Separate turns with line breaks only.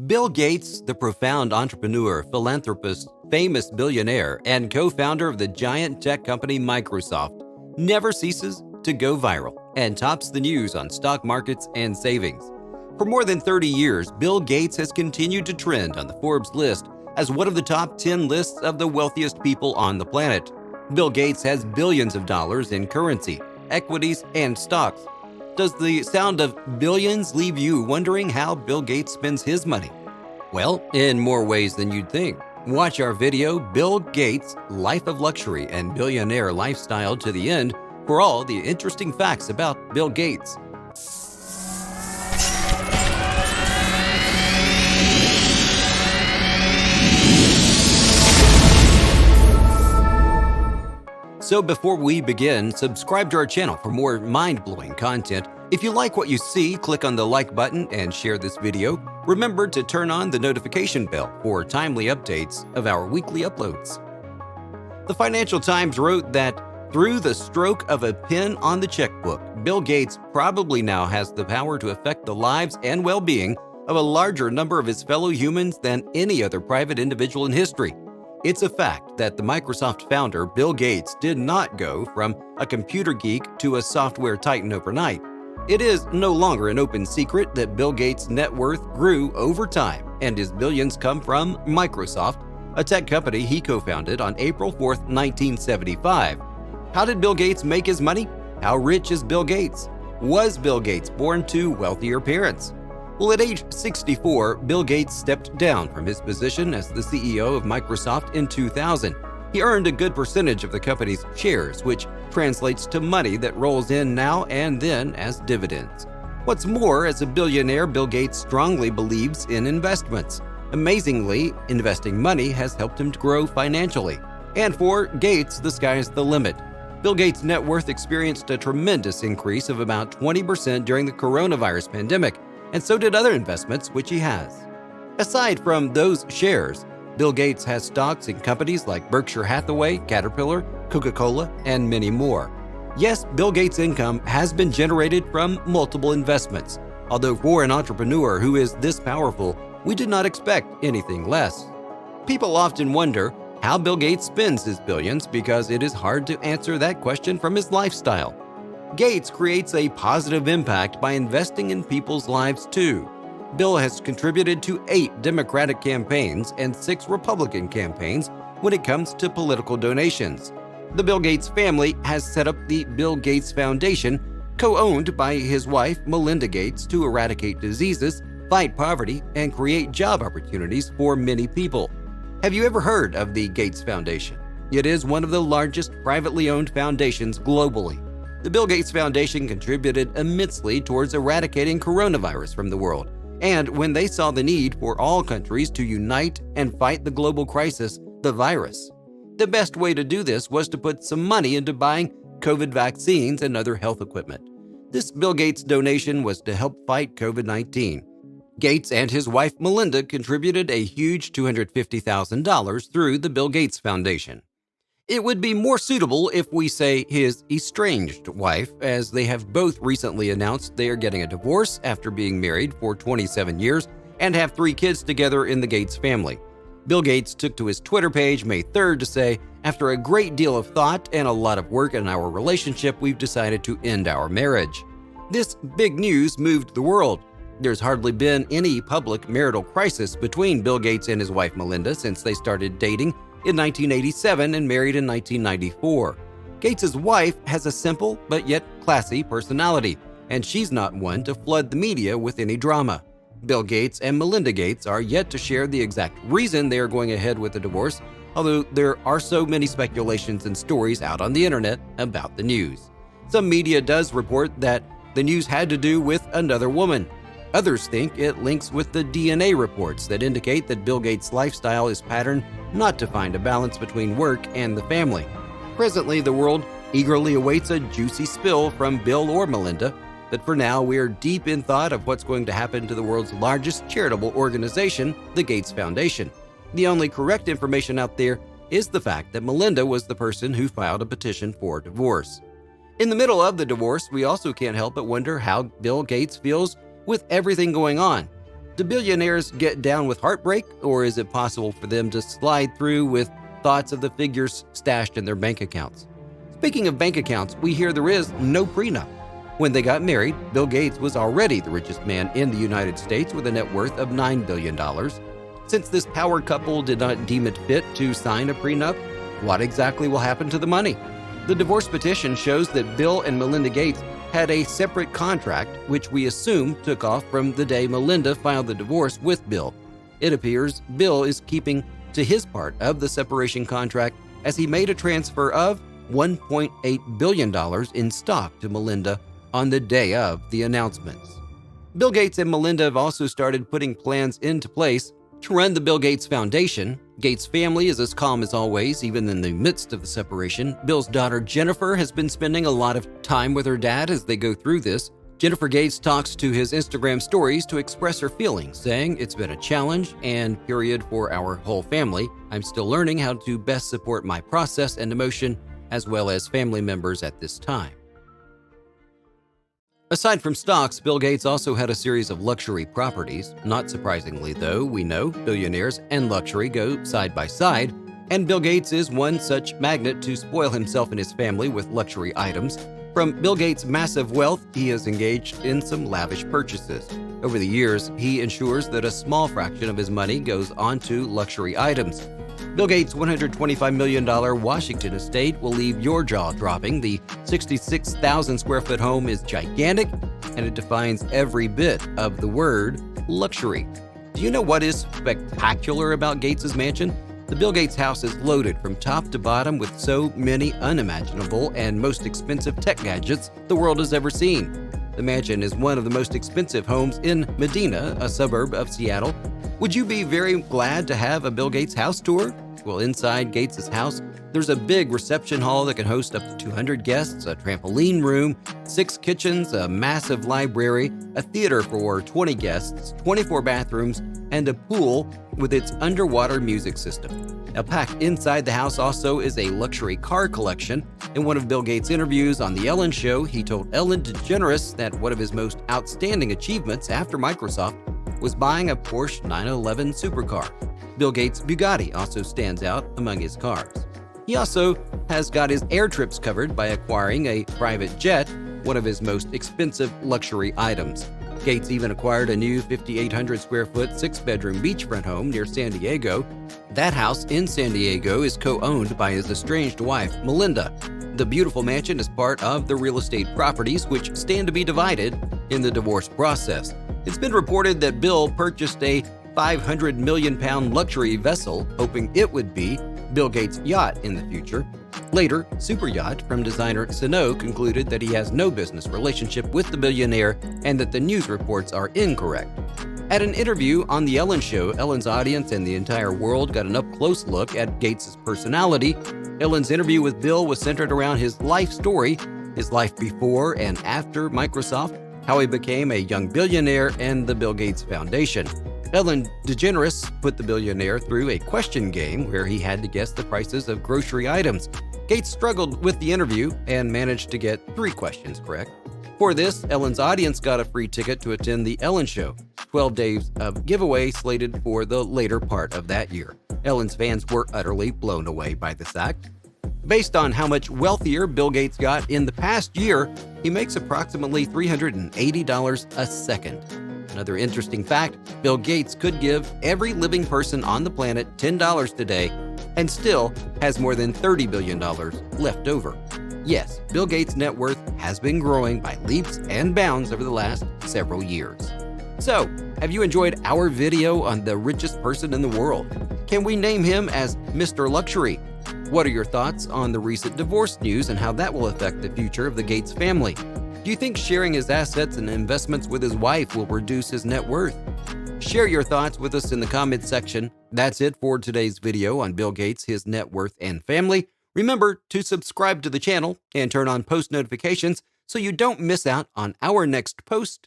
Bill Gates, the profound entrepreneur, philanthropist, famous billionaire, and co-founder of the giant tech company Microsoft, never ceases to go viral and tops the news on stock markets and savings. For more than 30 years, Bill Gates has continued to trend on the Forbes list as one of the top 10 lists of the wealthiest people on the planet. Bill Gates has billions of dollars in currency, equities, and stocks. Does the sound of billions leave you wondering how Bill Gates spends his money? Well, in more ways than you'd think. Watch our video, Bill Gates' Life of Luxury and Billionaire Lifestyle, to the end for all the interesting facts about Bill Gates. So before we begin, subscribe to our channel for more mind-blowing content. If you like what you see, click on the like button and share this video. Remember to turn on the notification bell for timely updates of our weekly uploads. The Financial Times wrote that through the stroke of a pen on the checkbook, Bill Gates probably now has the power to affect the lives and well-being of a larger number of his fellow humans than any other private individual in history. It's a fact that the Microsoft founder, Bill Gates, did not go from a computer geek to a software titan overnight. It is no longer an open secret that Bill Gates' net worth grew over time, and his billions come from Microsoft, a tech company he co-founded on April 4, 1975. How did Bill Gates make his money? How rich is Bill Gates? Was Bill Gates born to wealthier parents? Well, at age 64, Bill Gates stepped down from his position as the CEO of Microsoft in 2000. He earned a good percentage of the company's shares, which translates to money that rolls in now and then as dividends. What's more, as a billionaire, Bill Gates strongly believes in investments. Amazingly, investing money has helped him to grow financially. And for Gates, the sky's the limit. Bill Gates' net worth experienced a tremendous increase of about 20% during the coronavirus pandemic, and so did other investments which he has. Aside from those shares, Bill Gates has stocks in companies like Berkshire Hathaway, Caterpillar, Coca-Cola, and many more. Yes, Bill Gates' income has been generated from multiple investments, although for an entrepreneur who is this powerful, we did not expect anything less. People often wonder how Bill Gates spends his billions because it is hard to answer that question from his lifestyle. Gates creates a positive impact by investing in people's lives too. Bill has contributed to 8 Democratic campaigns and 6 Republican campaigns when it comes to political donations. The Bill Gates family has set up the Bill Gates Foundation, co-owned by his wife Melinda Gates, to eradicate diseases, fight poverty, and create job opportunities for many people. Have you ever heard of the Gates Foundation? It is one of the largest privately owned foundations globally. The Bill Gates Foundation contributed immensely towards eradicating coronavirus from the world, and when they saw the need for all countries to unite and fight the global crisis, the virus, the best way to do this was to put some money into buying COVID vaccines and other health equipment. This Bill Gates donation was to help fight COVID-19. Gates and his wife Melinda contributed a huge $250,000 through the Bill Gates Foundation. It would be more suitable if we say his estranged wife, as they have both recently announced they are getting a divorce after being married for 27 years and have 3 kids together in the Gates family. Bill Gates took to his Twitter page May 3rd to say, "After a great deal of thought and a lot of work in our relationship, we've decided to end our marriage." This big news moved the world. There's hardly been any public marital crisis between Bill Gates and his wife Melinda since they started dating in 1987 and married in 1994. Gates' wife has a simple but yet classy personality, and she's not one to flood the media with any drama. Bill Gates and Melinda Gates are yet to share the exact reason they are going ahead with the divorce, although there are so many speculations and stories out on the internet about the news. Some media does report that the news had to do with another woman. Others think it links with the DNA reports that indicate that Bill Gates' lifestyle is patterned not to find a balance between work and the family. Presently, the world eagerly awaits a juicy spill from Bill or Melinda, but for now, we are deep in thought of what's going to happen to the world's largest charitable organization, the Gates Foundation. The only correct information out there is the fact that Melinda was the person who filed a petition for divorce. In the middle of the divorce, we also can't help but wonder how Bill Gates feels with everything going on. Do billionaires get down with heartbreak, or is it possible for them to slide through with thoughts of the figures stashed in their bank accounts? Speaking of bank accounts, we hear there is no prenup. When they got married, Bill Gates was already the richest man in the United States with a net worth of $9 billion. Since this power couple did not deem it fit to sign a prenup, what exactly will happen to the money? The divorce petition shows that Bill and Melinda Gates had a separate contract, which we assume took off from the day Melinda filed the divorce with Bill. It appears Bill is keeping to his part of the separation contract as he made a transfer of $1.8 billion in stock to Melinda on the day of the announcements. Bill Gates and Melinda have also started putting plans into place to run the Bill Gates Foundation. Gates' family is as calm as always, even in the midst of the separation. Bill's daughter Jennifer has been spending a lot of time with her dad as they go through this. Jennifer Gates talks to his Instagram stories to express her feelings, saying, "It's been a challenge and period for our whole family. I'm still learning how to best support my process and emotion as well as family members at this time." Aside from stocks, Bill Gates also had a series of luxury properties. Not surprisingly, though, we know billionaires and luxury go side by side, and Bill Gates is one such magnet to spoil himself and his family with luxury items. From Bill Gates' massive wealth, he has engaged in some lavish purchases. Over the years, he ensures that a small fraction of his money goes onto luxury items. Bill Gates' $125 million Washington estate will leave your jaw dropping. The 66,000 square foot home is gigantic, and it defines every bit of the word luxury. Do you know what is spectacular about Gates' mansion? The Bill Gates house is loaded from top to bottom with so many unimaginable and most expensive tech gadgets the world has ever seen. The mansion is one of the most expensive homes in Medina, a suburb of Seattle. Would you be very glad to have a Bill Gates house tour? Well, inside Gates' house, there's a big reception hall that can host up to 200 guests, a trampoline room, 6 kitchens, a massive library, a theater for 20 guests, 24 bathrooms, and a pool with its underwater music system. Now, packed inside the house also is a luxury car collection. In one of Bill Gates' interviews on The Ellen Show, he told Ellen DeGeneres that one of his most outstanding achievements after Microsoft was buying a Porsche 911 supercar. Bill Gates' Bugatti also stands out among his cars. He also has got his air trips covered by acquiring a private jet, one of his most expensive luxury items. Gates even acquired a new 5,800 square foot 6-bedroom beachfront home near San Diego. That house in San Diego is co-owned by his estranged wife, Melinda. The beautiful mansion is part of the real estate properties which stand to be divided in the divorce process. It's been reported that Bill purchased a 500 million pound luxury vessel, hoping it would be Bill Gates' yacht in the future. Later, Super Yacht from designer Sano concluded that he has no business relationship with the billionaire and that the news reports are incorrect. At an interview on The Ellen Show, Ellen's audience and the entire world got an up-close look at Gates' personality. Ellen's interview with Bill was centered around his life story, his life before and after Microsoft, how he became a young billionaire, and the Bill Gates Foundation. Ellen DeGeneres put the billionaire through a question game where he had to guess the prices of grocery items. Gates struggled with the interview and managed to get 3 questions correct. For this, Ellen's audience got a free ticket to attend The Ellen Show, 12 days of giveaway slated for the later part of that year. Ellen's fans were utterly blown away by this act. Based on how much wealthier Bill Gates got in the past year, he makes approximately $380 a second. Another interesting fact, Bill Gates could give every living person on the planet $10 today and still has more than $30 billion left over. Yes, Bill Gates' net worth has been growing by leaps and bounds over the last several years. So, have you enjoyed our video on the richest person in the world? Can we name him as Mr. Luxury? What are your thoughts on the recent divorce news and how that will affect the future of the Gates family? Do you think sharing his assets and investments with his wife will reduce his net worth? Share your thoughts with us in the comments section. That's it for today's video on Bill Gates, his net worth, and family. Remember to subscribe to the channel and turn on post notifications so you don't miss out on our next post